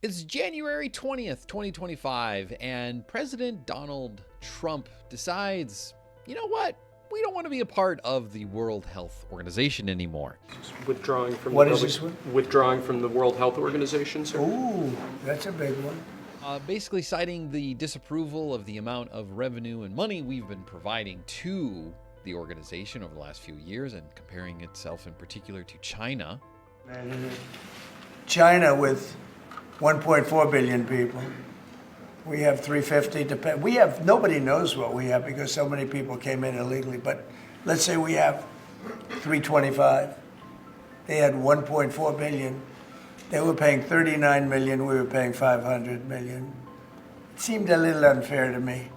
It's January 20th, 2025, and President Donald Trump decides, you know what? We don't want to be a part of the World Health Organization anymore. Withdrawing from What is this one? Withdrawing from the World Health Organization, sir. Ooh, that's a big one. Basically citing the disapproval of the amount of revenue and money we've been providing to the organization over the last few years, and comparing itself in particular to China. China with 1.4 billion people. We have 350. We have, nobody knows what we have because so many people came in illegally. But let's say we have 325. They had 1.4 billion. They were paying 39 million. We were paying 500 million. It seemed a little unfair to me.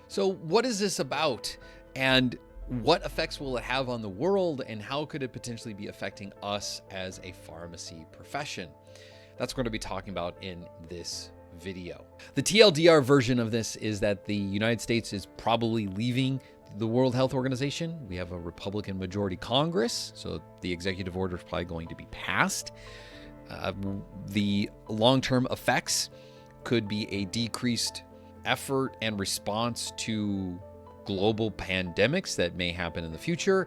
So what is this about? And what effects will it have on the world? And how could it potentially be affecting us as a pharmacy profession? That's what we're going to be talking about in this video. The TLDR version of this is that the United States is probably leaving the World Health Organization. We have a Republican majority Congress, so the executive order is probably going to be passed. The long-term effects could be a decreased effort and response to global pandemics that may happen in the future,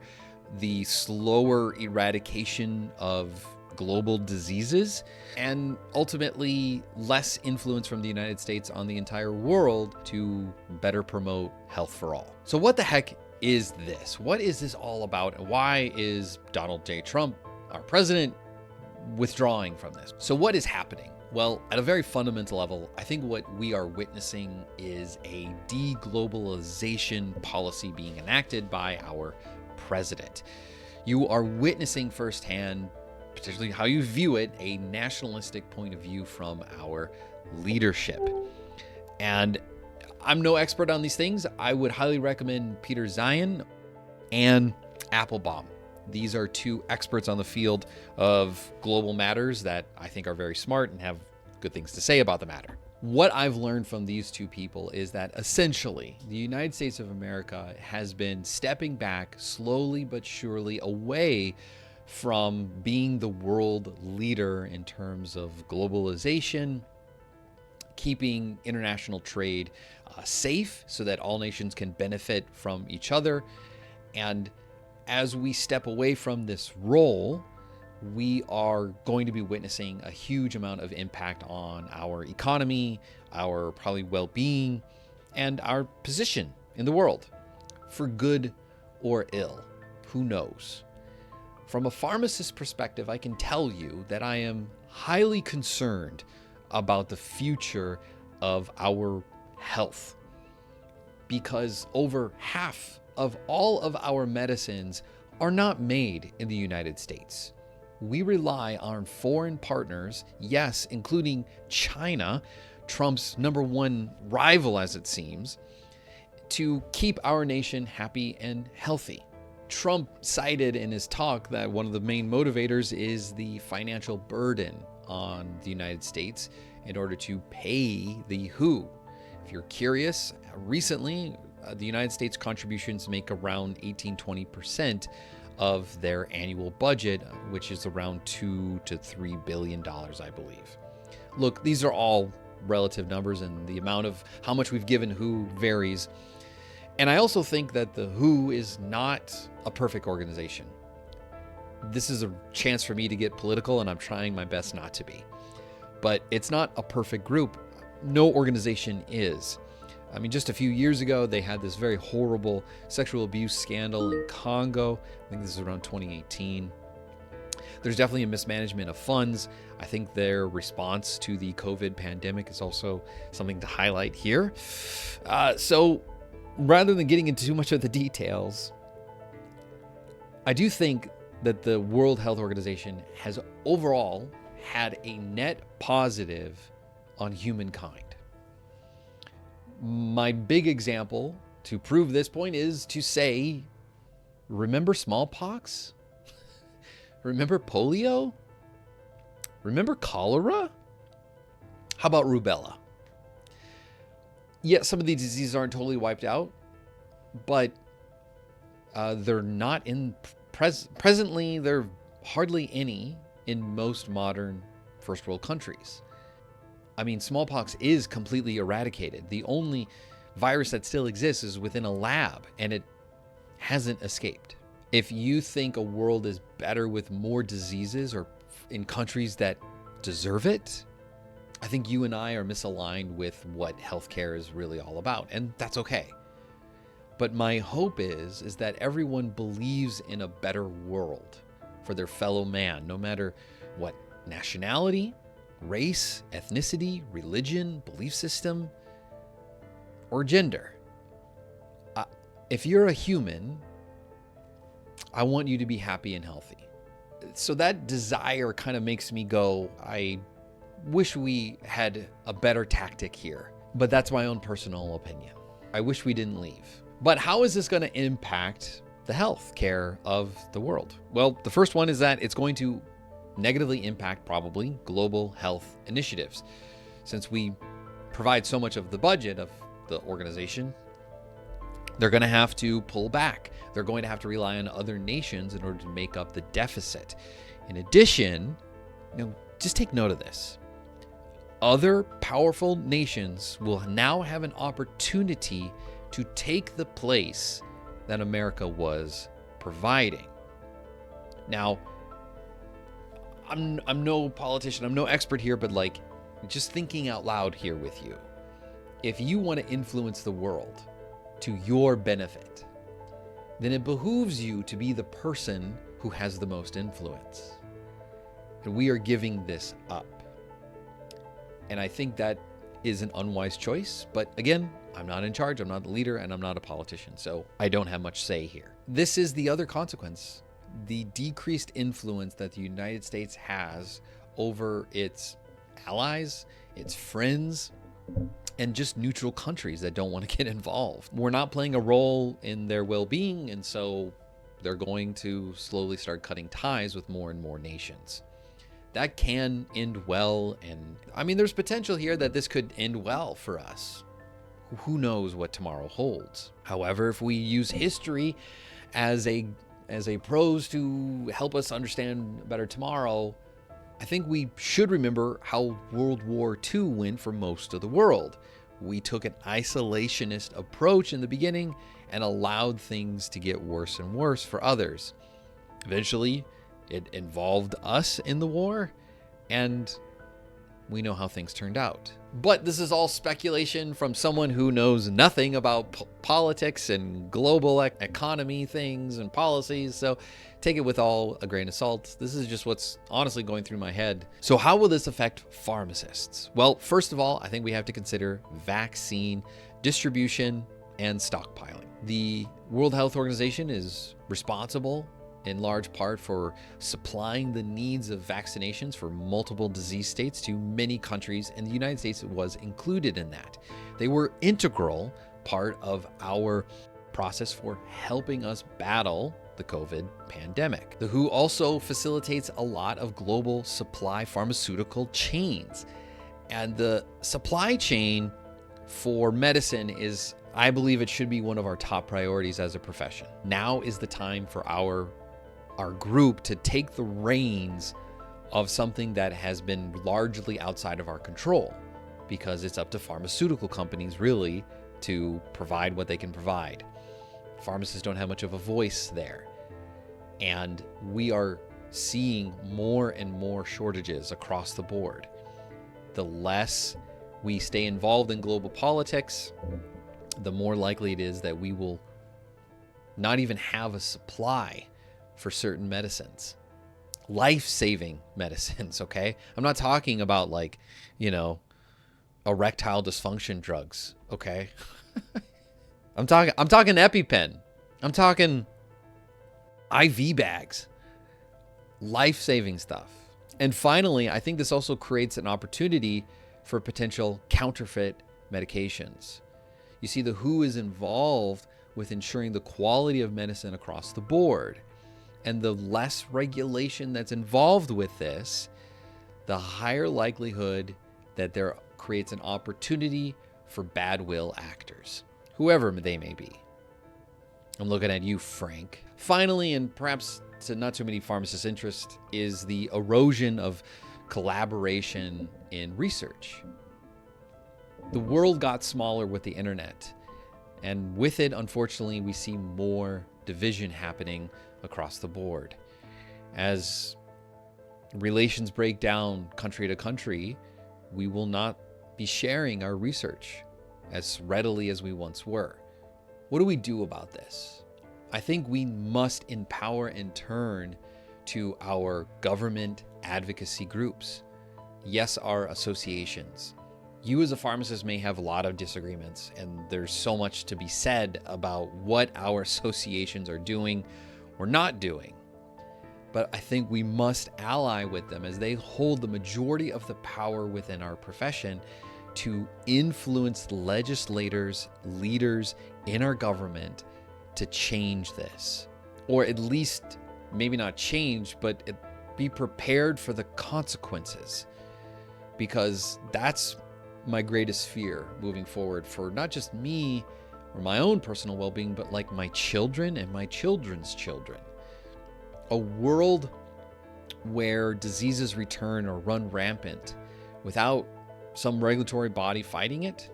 the slower eradication of global diseases, and ultimately less influence from the United States on the entire world to better promote health for all. So what the heck is this? What is this all about? And why is Donald J. Trump, our president, withdrawing from this? So what is happening? Well, at a very fundamental level, I think what we are witnessing is a deglobalization policy being enacted by our president. You are witnessing firsthand, particularly how you view it, a nationalistic point of view from our leadership. And I'm no expert on these things. I would highly recommend Peter Zion and Applebaum. These are two experts on the field of global matters that I think are very smart and have good things to say about the matter. What I've learned from these two people is that essentially the United States of America has been stepping back slowly but surely away from being the world leader in terms of globalization, keeping international trade safe so that all nations can benefit from each other. And as we step away from this role, we are going to be witnessing a huge amount of impact on our economy, our probably well-being, and our position in the world, for good or ill. Who knows? From a pharmacist perspective, I can tell you that I am highly concerned about the future of our health, because over half of all of our medicines are not made in the United States. We rely on foreign partners, yes, including China, Trump's number one rival as it seems, to keep our nation happy and healthy. Trump cited in his talk that one of the main motivators is the financial burden on the United States in order to pay the WHO. If you're curious, recently, the United States contributions make around 18-20% of their annual budget, which is around $2 to $3 billion, I believe. Look, these are all relative numbers, and the amount of how much we've given WHO varies. And I also think that the WHO is not a perfect organization. This is a chance for me to get political, and I'm trying my best not to be. But it's not a perfect group. No organization is. I mean, just a few years ago, they had this very horrible sexual abuse scandal in Congo. I think this is around 2018. There's definitely a mismanagement of funds. I think their response to the COVID pandemic is also something to highlight here. So rather than getting into too much of the details, I do think that the World Health Organization has overall had a net positive on humankind. My big example to prove this point is to say, remember smallpox? Remember polio? Remember cholera? How about rubella? Yeah, some of these diseases aren't totally wiped out, but they're not in presently. There are hardly any in most modern first world countries. I mean, smallpox is completely eradicated. The only virus that still exists is within a lab, and it hasn't escaped. If you think a world is better with more diseases or in countries that deserve it, I think you and I are misaligned with what healthcare is really all about, and that's okay. But my hope is that everyone believes in a better world for their fellow man, no matter what nationality, race, ethnicity, religion, belief system, or gender. If you're a human, I want you to be happy and healthy. So that desire kind of makes me go, I wish we had a better tactic here. But that's my own personal opinion. I wish we didn't leave. But how is this going to impact the health care of the world? Well, the first one is that it's going to negatively impact probably global health initiatives. Since we provide so much of the budget of the organization, they're going to have to pull back. They're going to have to rely on other nations in order to make up the deficit. In addition, just take note of this. Other powerful nations will now have an opportunity to take the place that America was providing. Now, I'm no politician, I'm no expert here, but like just thinking out loud here with you. If you want to influence the world to your benefit, then it behooves you to be the person who has the most influence. And we are giving this up. And I think that is an unwise choice. But again, I'm not in charge, I'm not the leader, and I'm not a politician, so I don't have much say here. This is the other consequence. The decreased influence that the United States has over its allies, its friends, and just neutral countries that don't want to get involved. We're not playing a role in their well-being, and so they're going to slowly start cutting ties with more and more nations. That can end well, and I mean, there's potential here that this could end well for us. Who knows what tomorrow holds? However, if we use history as a prose to help us understand better tomorrow, I think we should remember how World War II went for most of the world. We took an isolationist approach in the beginning and allowed things to get worse and worse for others. Eventually, it involved us in the war, and we know how things turned out. But this is all speculation from someone who knows nothing about politics and global economy things and policies. So take it with all a grain of salt. This is just what's honestly going through my head. So how will this affect pharmacists? Well, first of all, I think we have to consider vaccine distribution and stockpiling. The World Health Organization is responsible in large part for supplying the needs of vaccinations for multiple disease states to many countries, and the United States was included in that. They were integral part of our process for helping us battle the COVID pandemic. The WHO also facilitates a lot of global supply pharmaceutical chains, and the supply chain for medicine is, I believe it should be one of our top priorities as a profession. Now is the time for our group to take the reins of something that has been largely outside of our control, because it's up to pharmaceutical companies really to provide what they can provide. Pharmacists don't have much of a voice there. And we are seeing more and more shortages across the board. The less we stay involved in global politics, the more likely it is that we will not even have a supply for certain medicines, life-saving medicines. Okay, I'm not talking about like, erectile dysfunction drugs. Okay, I'm talking EpiPen. I'm talking IV bags, life-saving stuff. And finally, I think this also creates an opportunity for potential counterfeit medications. You see, the WHO is involved with ensuring the quality of medicine across the board. And the less regulation that's involved with this, the higher likelihood that there creates an opportunity for bad will actors, whoever they may be. I'm looking at you, Frank. Finally, and perhaps to not too many pharmacists' interest, is the erosion of collaboration in research. The world got smaller with the internet. And with it, unfortunately, we see more division happening across the board. As relations break down country to country, we will not be sharing our research as readily as we once were. What do we do about this? I think we must empower and turn to our government advocacy groups. Yes, our associations. You as a pharmacist may have a lot of disagreements, and there's so much to be said about what our associations are doing or not doing. But I think we must ally with them as they hold the majority of the power within our profession to influence legislators, leaders in our government to change this. Or at least, maybe not change, but be prepared for the consequences. Because that's my greatest fear moving forward for not just me or my own personal well-being, but like my children and my children's children. A world where diseases return or run rampant without some regulatory body fighting it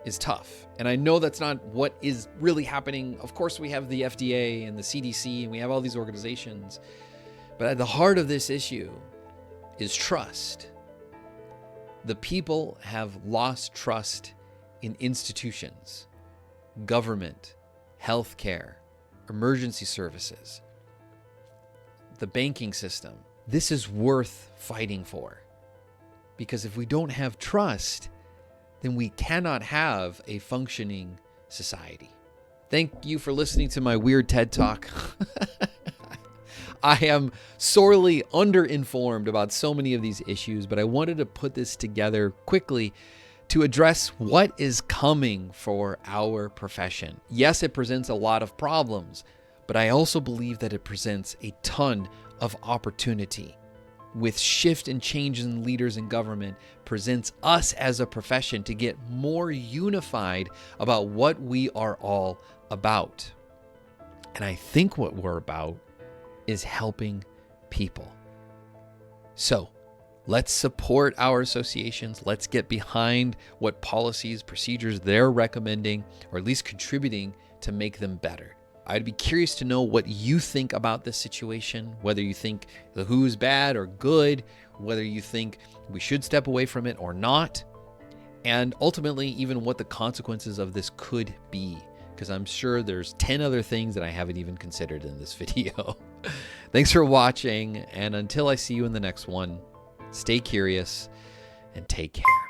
is tough. And I know that's not what is really happening. Of course, we have the FDA and the CDC, and we have all these organizations. But at the heart of this issue is trust. The people have lost trust in institutions, government, healthcare, emergency services, the banking system. This is worth fighting for. Because if we don't have trust, then we cannot have a functioning society. Thank you for listening to my weird TED Talk. I am sorely underinformed about so many of these issues, but I wanted to put this together quickly to address what is coming for our profession. Yes, it presents a lot of problems, but I also believe that it presents a ton of opportunity. With shift and changes in leaders in government presents us as a profession to get more unified about what we are all about. And I think what we're about is helping people. So let's support our associations. Let's get behind what policies, procedures they're recommending, or at least contributing to make them better. I'd be curious to know what you think about this situation, whether you think the WHO is bad or good, whether you think we should step away from it or not, and ultimately even what the consequences of this could be, because I'm sure there's 10 other things that I haven't even considered in this video. Thanks for watching, and until I see you in the next one, stay curious and take care.